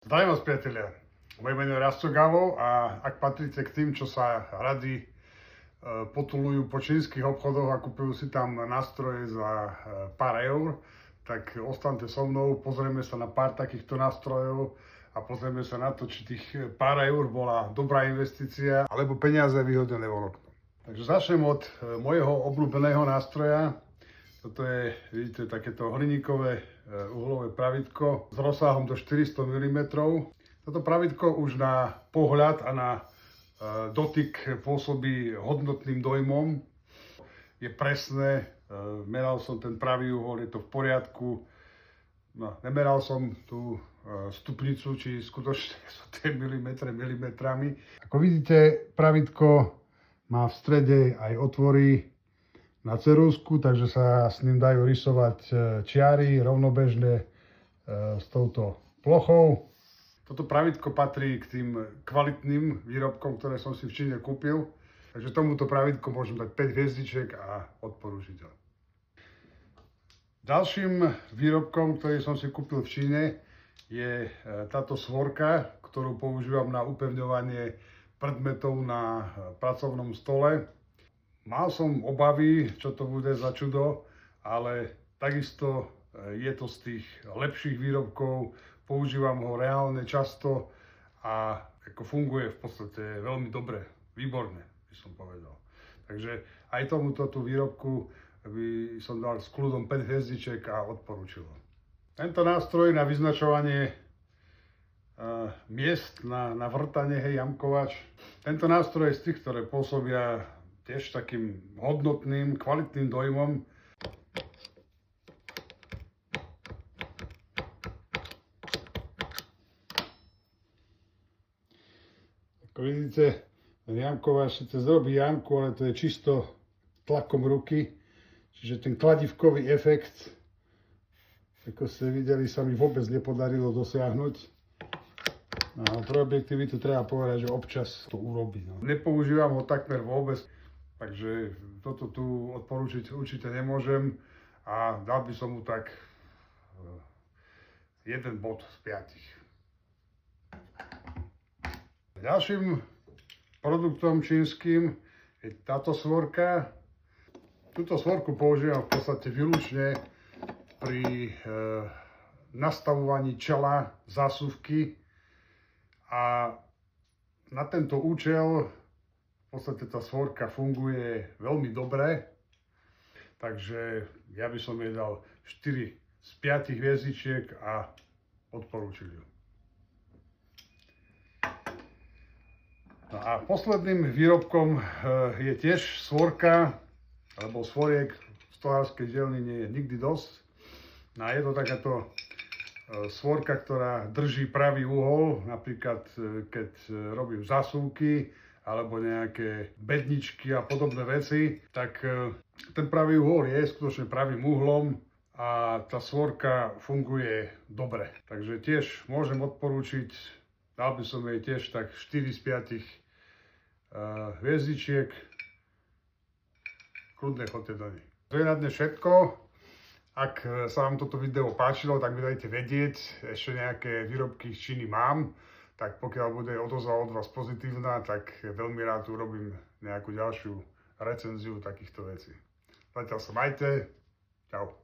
Zdravím vás, priatelia. Moje meno je Rastio Gavo a ak patríte k tým, čo sa radi potulujú po čínskych obchodoch a kupujú si tam nástroje za pár eur, tak ostaňte so mnou, pozrieme sa na pár takýchto nástrojov a pozrieme sa na to, či tých pár eur bola dobrá investícia alebo peniaze vyhodené von oknom. Takže začnem od mojho obľúbeného nástroja. Toto je, vidíte, takéto hliníkové uhlové pravidko s rozsahom do 400 mm. Toto pravidko už na pohľad a na dotyk pôsobí hodnotným dojmom. Je presné, meral som ten pravý uhol, je to v poriadku. No, nemeral som tú stupnicu, či skutočne sú tie milimetrami. Ako vidíte, pravidko má v strede aj otvory na ceruzku, takže sa s ním dajú rysovať čiary rovnobežné s touto plochou. Toto pravidko patrí k tým kvalitným výrobkom, ktoré som si v Číne kúpil. Takže tomuto pravidku môžem dať 5 hviezdičiek a odporúčiť ho. Ďalším výrobkom, ktorý som si kúpil v Číne, je táto svorka, ktorú používam na upevňovanie predmetov na pracovnom stole. Mal som obavy, čo to bude za čudo, ale takisto je to z tých lepších výrobkov, používam ho reálne často a ako funguje v podstate veľmi dobre, výborne by som povedal. Takže aj tomuto výrobku by som dal s kľudom 5 hviezdičiek a odporúčil ho. Tento nástroj na vyznačovanie miest na vrtanie, jamkovač. Tento nástroj je z tých, ktoré pôsobia tiež takým hodnotným, kvalitným dojmom. Ako vidíte, jamkovač síce zrobí jamku, ale to je čisto tlakom ruky. Čiže ten kladivkový efekt, ako ste videli, sa mi vôbec nepodarilo dosiahnuť. No, pre objektivitu treba povedať, že občas to urobí. No. Nepoužívam ho takmer vôbec. Takže toto tu odporúčiť určite nemôžem a dal by som mu tak 1 bod z 5. Ďalším produktom čínskym je táto svorka. Túto svorku používam v podstate výlučne pri nastavovaní čela zásuvky a na tento účel v podstate tá svorka funguje veľmi dobre, takže ja by som jej dal 4 z 5 hviezdičiek a odporúčil ju. No a posledným výrobkom je tiež svorka, alebo svoriek v stolárskej dielni nie je nikdy dosť. No a je to takáto svorka, ktorá drží pravý uhol, napríklad keď robím zásuvky, alebo nejaké bedničky a podobné veci, tak ten pravý uhol je skutočne pravým uhlom a tá svorka funguje dobre. Takže tiež môžem odporúčiť, dal by som jej tiež tak 4 z 5 hviezdičiek. Kľudne choďte do nej. To je na dnes všetko. Ak sa vám toto video páčilo, tak mi dajte vedieť, ešte nejaké výrobky z Číny mám. Tak pokiaľ bude odozva od vás pozitívna, tak veľmi rád urobím nejakú ďalšiu recenziu takýchto vecí. Zatiaľ sa majte. Čau.